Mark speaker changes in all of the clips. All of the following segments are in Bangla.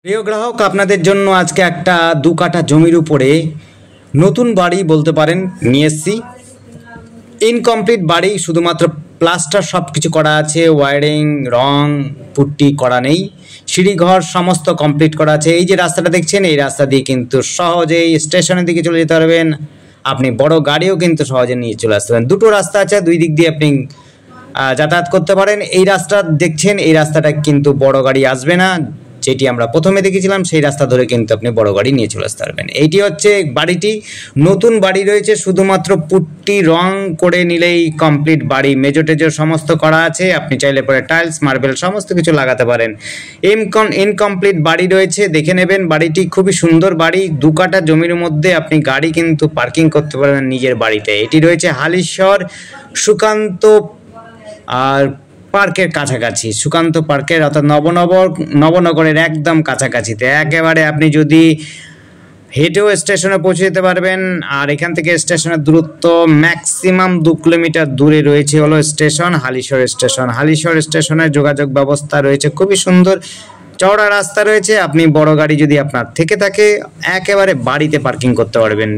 Speaker 1: প্রিয় গ্রাহক, আপনাদের জন্য আজকে একটা 2 কাঠা জমির উপরে নতুন বাড়ি বলতে পারেন নিয়ে এসেছি। ইনকমপ্লিট বাড়ি, শুধুমাত্র প্লাস্টার সব কিছু করা আছে, ওয়ারিং রং পুট্টি করা নেই, সিঁড়িঘর সমস্ত কমপ্লিট করা আছে। এই যে রাস্তাটা দেখছেন, এই রাস্তা দিয়ে কিন্তু সহজেই স্টেশনের দিকে চলে যেতে পারবেন। আপনি বড় গাড়িও কিন্তু সহজে নিয়ে চলে আসতে পারেন। দুটো রাস্তা আছে, দুই দিক দিয়ে আপনি যাতায়াত করতে পারেন। এই রাস্তা দেখছেন, এই রাস্তাটা কিন্তু বড় গাড়ি আসবে না, যেটি আমরা প্রথমে দেখেছিলাম সেই রাস্তা ধরে কিন্তু আপনি বড় গাড়ি নিয়ে চলে আসতে পারবেন। এইটি হচ্ছে বাড়িটি, নতুন বাড়ি রয়েছে, শুধুমাত্র পুট্টি রং করে নিলেই কমপ্লিট বাড়ি। মেজো টেজো সমস্ত করা আছে, আপনি চাইলে পরে টাইলস মার্বেল সমস্ত কিছু লাগাতে পারেন। ইনকমপ্লিট বাড়ি রয়েছে, দেখে নেবেন। বাড়িটি খুবই সুন্দর বাড়ি, 2 কাঠা জমির মধ্যে আপনি গাড়ি কিন্তু পার্কিং করতে পারবেন নিজের বাড়িতে। এটি রয়েছে হালিশহর সুকান্ত আর পার্কের কাছাকাছি, সুকান্ত পার্কের অর্থাৎ নবনগরের একদম কাছাকাছিতে। একেবারে আপনি যদি হেঁটেও স্টেশনে পৌঁছে যেতে পারবেন। আর এখান থেকে স্টেশনের দূরত্ব ম্যাক্সিমাম 2 কিলোমিটার দূরে রয়েছে হলো স্টেশন, হালিশহর স্টেশন। হালিশহর স্টেশনের যোগাযোগ ব্যবস্থা রয়েছে খুবই সুন্দর, চওড়া রাস্তা রয়েছে। আপনি বড় গাড়ি যদি আপনার থেকে থাকে একেবারে বাড়িতে পার্কিং করতে পারবেন।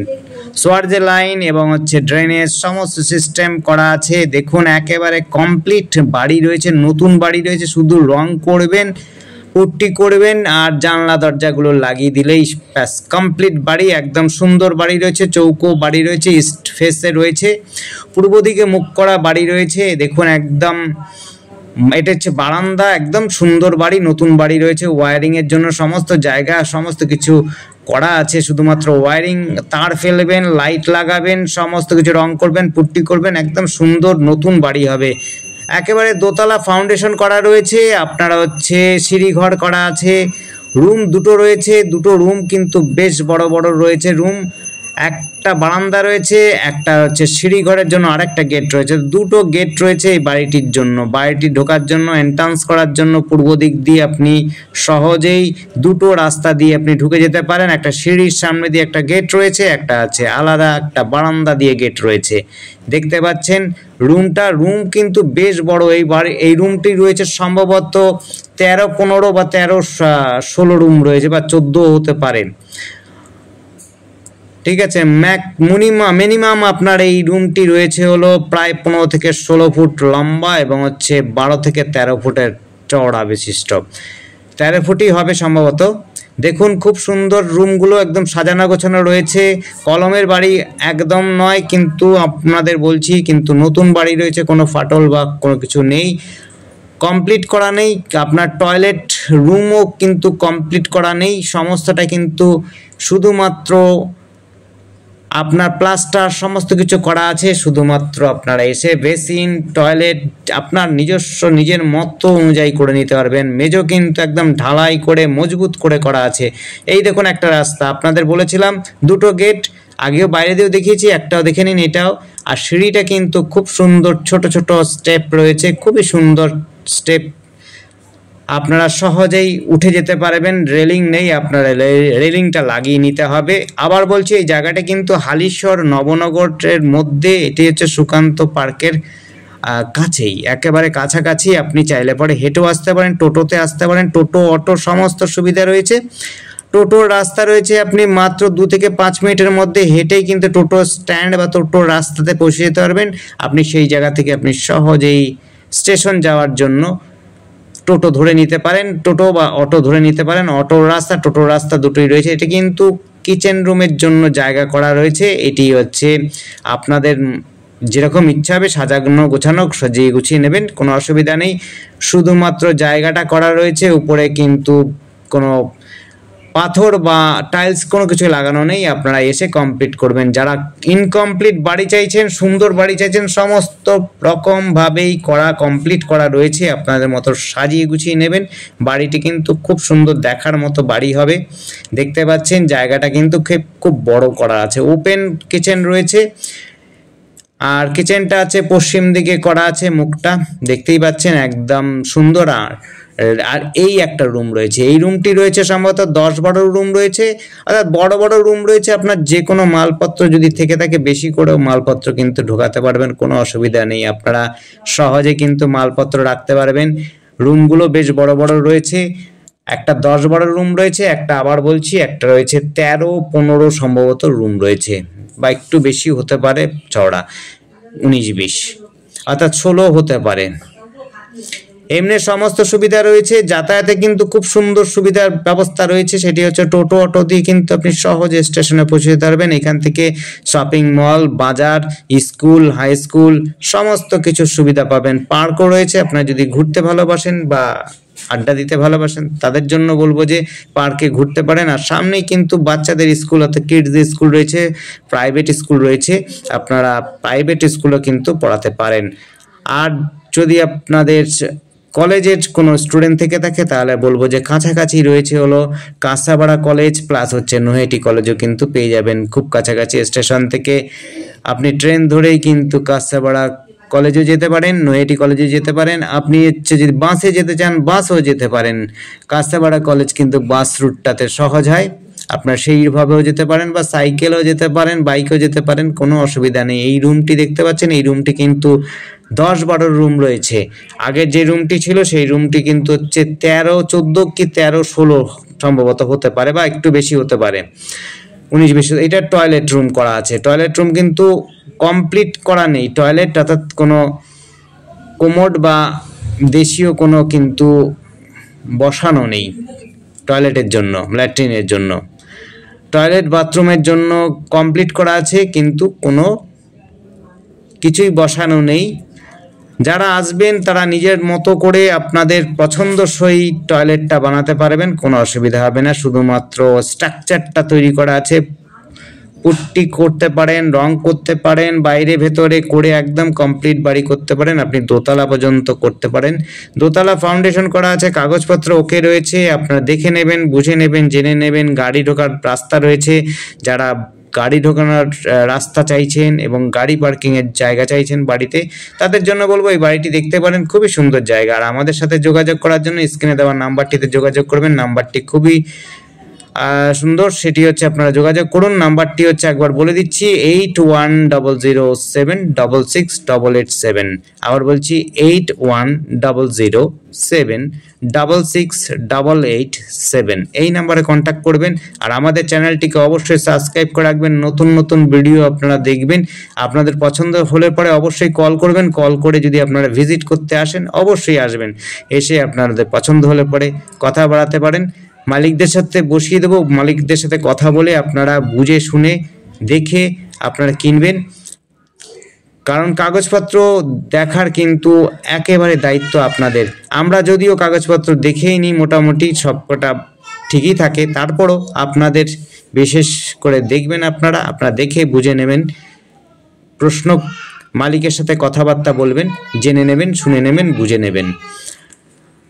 Speaker 1: সোয়ার্জে লাইন এবং ড্রেনেজ সমস্ত সিস্টেম করা আছে। দেখুন একেবারে কমপ্লিট বাড়ি রয়েছে, নতুন বাড়ি রয়েছে, শুধু রং করবেন, পুট্টি করবেন আর জানলা দরজাগুলো লাগিয়ে দিলেই ব্যাস কমপ্লিট বাড়ি। একদম সুন্দর বাড়ি রয়েছে, চৌকো বাড়ি রয়েছে, ইস্ট ফেসে রয়েছে, পূর্ব দিকে মুখ করা বাড়ি রয়েছে। দেখুন একদম এটা হচ্ছে বারান্দা, একদম সুন্দর বাড়ি, নতুন বাড়ি রয়েছে। ওয়ারিংয়ের জন্য সমস্ত জায়গা সমস্ত কিছু করা আছে, শুধুমাত্র ওয়ারিং তার ফেলবেন, লাইট লাগাবেন, সমস্ত কিছু রং করবেন, পুট্টি করবেন, একদম সুন্দর নতুন বাড়ি হবে। একেবারে দোতলা ফাউন্ডেশন করা রয়েছে, আপনারা সিঁড়িঘর করা আছে, রুম দুটো রয়েছে, দুটো রুম কিন্তু বেশ বড় বড় রয়েছে রুম। একটা বারান্দা রয়েছে, একটা সিঁড়িঘরের জন্য আরেকটা গেট রয়েছে, দুটো গেট রয়েছে এই বাড়িটির জন্য। বাড়িটি ঢোকার জন্য, এন্ট্রান্স করার জন্য পূর্ব দিক দিয়ে আপনি সহজেই দুটো রাস্তা দিয়ে আপনি ঢুকে যেতে পারেন। একটা সিঁড়ির সামনে দিয়ে একটা গেট রয়েছে, একটা আলাদা একটা বারান্দা দিয়ে গেট রয়েছে। দেখতে পাচ্ছেন রুম কিন্তু বেশ বড়। এই রুমটি রয়েছে সম্ভবত 13-15 বা 13-16 রুম রয়েছে, বা 14 হতে পারে। ঠিক আছে, মিনিমাম আপনার এই রুমটি রয়েছে হলো প্রায় 15 থেকে 16 ফুট লম্বা এবং 12 থেকে 13 ফুটের চওড়া বিশিষ্ট। 13 ফুটই হবে সম্ভবত। দেখুন খুব সুন্দর রুমগুলো, একদম সাজানো গোছানো রয়েছে। কলমের বাড়ি একদম নয়, কিন্তু আপনাদের বলছি কিন্তু নতুন বাড়ি রয়েছে, কোনো ফাটল বা কোনো কিছু নেই, কমপ্লিট করা নেই। আপনার টয়লেট রুমও কিন্তু কমপ্লিট করা নেই, সমস্তটা কিন্তু শুধুমাত্র আপনার প্লাস্টার সমস্ত কিছু করা আছে। শুধুমাত্র আপনারা এসে বেসিন টয়লেট আপনার নিজের মতো অনুযায়ী করে নিতে পারবেন। মেজো কিন্তু একদম ঢালাই করে মজবুত করে করা আছে। এই দেখুন একটা রাস্তা, আপনাদের বলেছিলাম দুটো গেট, আগেও বাইরে দিয়েও দেখিয়েছি, একটাও দেখে নিন এটাও। আর সিঁড়িটা কিন্তু খুব সুন্দর, ছোট ছোট স্টেপ রয়েছে, খুবই সুন্দর স্টেপ, আপনারা সহজেই উঠে যেতে পারবেন। রেলিং নেই, আপনারা রেলিংটা লাগিয়ে নিতে হবে। আবার বলছি এই জায়গাটা কিন্তু হালিশহর নবনগরের মধ্যে, এটি হচ্ছে সুকান্ত পার্কের কাছেই, একেবারে কাছাকাছি। আপনি চাইলে পরে হেঁটেও আসতে পারেন, টোটোতে আসতে পারেন, টোটো অটো সমস্ত সুবিধা রয়েছে। টোটোর রাস্তা রয়েছে, আপনি মাত্র 2 থেকে 5 মিনিটের মধ্যে হেঁটেই কিন্তু টোটো স্ট্যান্ড বা টোটোর রাস্তাতে পৌঁছে যেতে পারবেন। আপনি সেই জায়গা থেকে আপনি সহজেই স্টেশন যাওয়ার জন্য টোটো ধরে নিতে পারেন, টোটো বা অটো ধরে নিতে পারেন। টোটোর রাস্তা দুটোই রয়েছে। এটি কিন্তু কিচেন রুমের জন্য জায়গা করা রয়েছে। এটি আপনাদের যেরকম ইচ্ছা হবে সাজানো গোছানো সাজিয়ে গুছিয়ে নেবেন, কোনো অসুবিধা নেই। শুধুমাত্র জায়গাটা করা রয়েছে, উপরে কিন্তু কোনো পাথর বা টাইলস কোনো কিছু লাগানো নেই, আপনারা এসে কমপ্লিট করবেন। যারা ইনকমপ্লিট বাড়ি চাইছেন, সুন্দর বাড়ি চাইছেন, সমস্ত রকমভাবেই কমপ্লিট করা রয়েছে, আপনাদের মতো সাজিয়ে গুছিয়ে নেবেন। বাড়িটি কিন্তু খুব সুন্দর দেখার মতো বাড়ি হবে। দেখতে পাচ্ছেন জায়গাটা কিন্তু খুব বড় করা আছে, ওপেন কিচেন রয়েছে। আর কিচেনটা পশ্চিম দিকে করা আছে, মুখটা দেখতেই পাচ্ছেন একদম সুন্দর। আর এই একটা রুম রয়েছে, এই রুমটি রয়েছে সম্ভবত 10-12 রুম রয়েছে, অর্থাৎ বড় বড় রুম রয়েছে। আপনার যে কোনো মালপত্র যদি থেকে থাকে, বেশি করেও মালপত্র কিন্তু ঢোকাতে পারবেন, কোনো অসুবিধা নেই। আপনারা সহজে কিন্তু মালপত্র রাখতে পারবেন। রুমগুলো বেশ বড় বড় রয়েছে। একটা 10-12 রুম রয়েছে, একটা আবার বলছি একটা রয়েছে 13-15 সম্ভবত রুম রয়েছে, বা একটু বেশি হতে পারে চওড়া, 19-20 অর্থাৎ 16 হতে পারে। এমনি সমস্ত সুবিধা রয়েছে, যাতায়াতে কিন্তু খুব সুন্দর সুবিধার ব্যবস্থা রয়েছে, সেটি হচ্ছে টোটো অটো দিয়ে কিন্তু আপনি সহজে স্টেশনে পৌঁছে যেতে পারবেন। এখান থেকে শপিং মল, বাজার, স্কুল, হাই স্কুল সমস্ত কিছুর সুবিধা পাবেন। পার্কও রয়েছে, আপনারা যদি ঘুরতে ভালোবাসেন বা আড্ডা দিতে ভালোবাসেন তাদের জন্য বলবো যে পার্কে ঘুরতে পারেন। আর সামনেই কিন্তু বাচ্চাদের স্কুল অর্থাৎ কিডস স্কুল রয়েছে, প্রাইভেট স্কুল রয়েছে, আপনারা প্রাইভেট স্কুলও কিন্তু পড়াতে পারেন। আর যদি আপনাদের কলেজের কোনো স্টুডেন্ট থেকে থাকে তাহলে বলবো যে কাছাকাছি রয়েছে হলো কাঁসাপাড়া কলেজ প্লাস হচ্ছে নৈহাটি কলেজও কিন্তু পেয়ে যাবেন খুব কাছাকাছি। স্টেশন থেকে আপনি ট্রেন ধরেই কিন্তু কাঁসাপাড়া কলেজেও যেতে পারেন, নৈহাটি কলেজে যেতে পারেন। আপনি হচ্ছে যদি বাসে যেতে চান বাসও যেতে পারেন, কাঁসাপাড়া কলেজ কিন্তু বাস রুটটাতে সহজ হয়, আপনার সেইভাবেও যেতে পারেন বা সাইকেলেও যেতে পারেন, বাইকেও যেতে পারেন, কোনো অসুবিধা নেই। এই রুমটি দেখতে পাচ্ছেন, এই রুমটি কিন্তু 10-12 রুম রয়েছে। আগের যে রুমটি ছিল সেই রুমটি কিন্তু হচ্ছে 13-14 কি 13-16 সম্ভবত হতে পারে বা একটু বেশি হতে পারে, 19-20। এটা টয়লেট রুম করা আছে, টয়লেট রুম কিন্তু কমপ্লিট করা নেই, টয়লেট অর্থাৎ কোনো কোমোড বা দেশীয় কোনো কিন্তু বসানো নেই টয়লেটের জন্য, ল্যাট্রিনের জন্য। টয়লেট বাথরুমের জন্য কমপ্লিট করা আছে কিন্তু কোনো কিছুই বসানো নেই। যারা আসবেন তারা নিজের মতো করে আপনাদের পছন্দসই টয়লেটটা বানাতে পারবেন, কোনো অসুবিধা হবে না। শুধুমাত্র স্ট্রাকচারটা তৈরি করা আছে, পুট্টি করতে পারেন, রং করতে পারেন, বাইরে ভেতরে করে একদম কমপ্লিট বাড়ি করতে পারেন, আপনি দোতলা পর্যন্ত করতে পারেন। দোতলা ফাউন্ডেশন করা আছে, কাগজপত্র ওকে রয়েছে, আপনারা দেখে নেবেন, বুঝে নেবেন, জেনে নেবেন। গাড়ি ঢোকার রাস্তা রয়েছে, যারা গাড়ি ঢোকানোর রাস্তা চাইছেন এবং গাড়ি পার্কিংয়ের জায়গা চাইছেন বাড়িতে, তাদের জন্য বলবো এই বাড়িটি দেখতে পারেন, খুবই সুন্দর জায়গা। আর আমাদের সাথে যোগাযোগ করার জন্য স্ক্রিনে দেওয়া নাম্বারটিতে যোগাযোগ করবেন, নাম্বারটি খুবই সুন্দর, সেটি হচ্ছে আপনারা যোগাযোগ করুন। নাম্বারটি হচ্ছে একবার বলে দিচ্ছি, 8100766887। আবার বলছি 8100766887, এই নাম্বারে কন্ট্যাক্ট করবেন। আর আমাদের চ্যানেলটিকে অবশ্যই সাবস্ক্রাইব করে রাখবেন, নতুন নতুন ভিডিও আপনারা দেখবেন। আপনাদের পছন্দ হলে পরে অবশ্যই কল করবেন, কল করে যদি আপনারা ভিজিট করতে আসেন অবশ্যই আসবেন, এসে আপনাদের পছন্দ হলে পরে কথা বাড়াতে পারেন। মালিকদের সাথে বসিয়ে দেবো, মালিকদের সাথে কথা বলে আপনারা বুঝে শুনে দেখে আপনারা কিনবেন। কারণ কাগজপত্র দেখার কিন্তু একেবারে দায়িত্ব আপনাদের। আমরা যদিও কাগজপত্র দেখেই নিই, মোটামুটি সবকটা ঠিকই থাকে, তারপরও আপনাদের বিশেষ করে দেখবেন, আপনারা দেখে বুঝে নেবেন, প্রশ্ন মালিকের সাথে কথাবার্তা বলবেন, জেনে নেবেন, শুনে নেবেন, বুঝে নেবেন।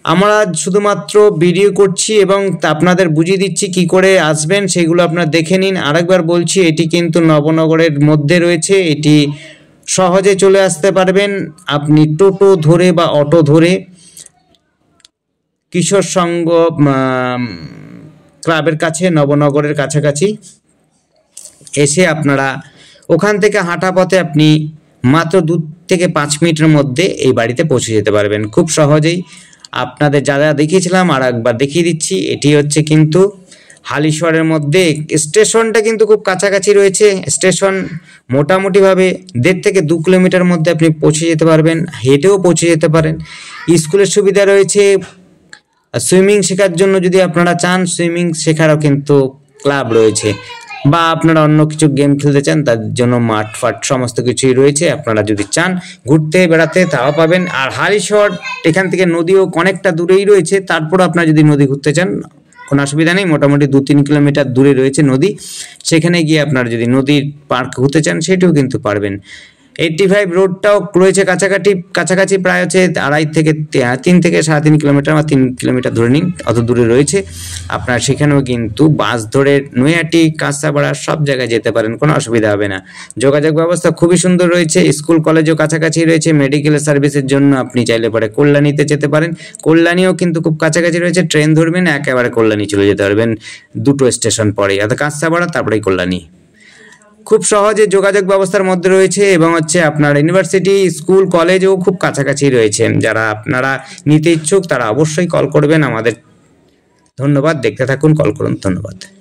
Speaker 1: আমরা শুধুমাত্র ভিডিও করছি এবং আপনাদের বুঝিয়ে দিচ্ছি কি করে আসবেন, সেগুলো আপনারা দেখে নিন। আরেকবার বলছি, এটি কিন্তু নবনগরের মধ্যে রয়েছে, এটি সহজে চলে আসতে পারবেন আপনি টোটো ধরে বা অটো ধরে। কিশোর সংঘ ক্লাবের কাছে, নবনগরের কাছাকাছি এসে আপনারা ওখান থেকে হাঁটা পথে আপনি মাত্র 2 থেকে 5 মিনিটের মধ্যে এই বাড়িতে পৌঁছে যেতে পারবেন খুব সহজেই। আপনাদের যা যা দেখিয়েছিলাম আর একবার দেখিয়ে দিচ্ছি, এটি হচ্ছে কিন্তু হালিশহরের মধ্যে। স্টেশনটা কিন্তু খুব কাছাকাছি রয়েছে, স্টেশন মোটামুটিভাবে 1.5 থেকে 2 কিলোমিটার মধ্যে আপনি পৌঁছে যেতে পারবেন, হেঁটেও পৌঁছে যেতে পারেন। স্কুলের সুবিধা রয়েছে, সুইমিং শেখার জন্য যদি আপনারা চান সুইমিং শেখারও কিন্তু ক্লাব রয়েছে, বা আপনারা অন্য কিছু গেম খেলতে চান তার জন্য মাঠ ফাট সমস্ত কিছুই রয়েছে। আপনারা যদি চান ঘুরতে বেড়াতে তাও পাবেন। আর হালিশহর এখান থেকে নদীও অনেকটা দূরেই রয়েছে, তারপর আপনারা যদি নদী ঘুরতে চান কোনো অসুবিধা নেই, মোটামুটি 2-3 কিলোমিটার দূরে রয়েছে নদী, সেখানে গিয়ে আপনারা যদি নদীর পার্ক ঘুরতে চান সেটিও কিন্তু পারবেন। 85 রোডটাও রয়েছে কাছাকাছি, প্রায় হচ্ছে 3 থেকে 3.5 কিলোমিটার বা 3 কিলোমিটার ধরে নিন, অত দূরে রয়েছে। আপনার সেখানেও কিন্তু বাস ধরে নৈহাটি, কাঁসাপাড়া সব জায়গায় যেতে পারেন, কোনো অসুবিধা হবে না। যোগাযোগ ব্যবস্থা খুবই সুন্দর রয়েছে, স্কুল কলেজও কাছাকাছি রয়েছে। মেডিকেল সার্ভিসের জন্য আপনি চাইলে পরে কল্যাণীতে যেতে পারেন, কল্যাণীও কিন্তু খুব কাছাকাছি রয়েছে। ট্রেন ধরবেন একেবারে কল্যাণী চলে যেতে পারবেন, 2টো স্টেশন পরেই, অর্থাৎ কাঁসাপাড়া তারপরেই কল্যাণী। খুব সহজে যোগাযোগ ব্যবস্থার মধ্যে রয়েছে এবং হচ্ছে আপনার ইউনিভার্সিটি, স্কুল, কলেজও খুব কাছাকাছি রয়েছেন। যারা আপনারা নিতে ইচ্ছুক তারা অবশ্যই কল করবেন, আমাদের ধন্যবাদ, দেখতে থাকুন, কল করুন, ধন্যবাদ।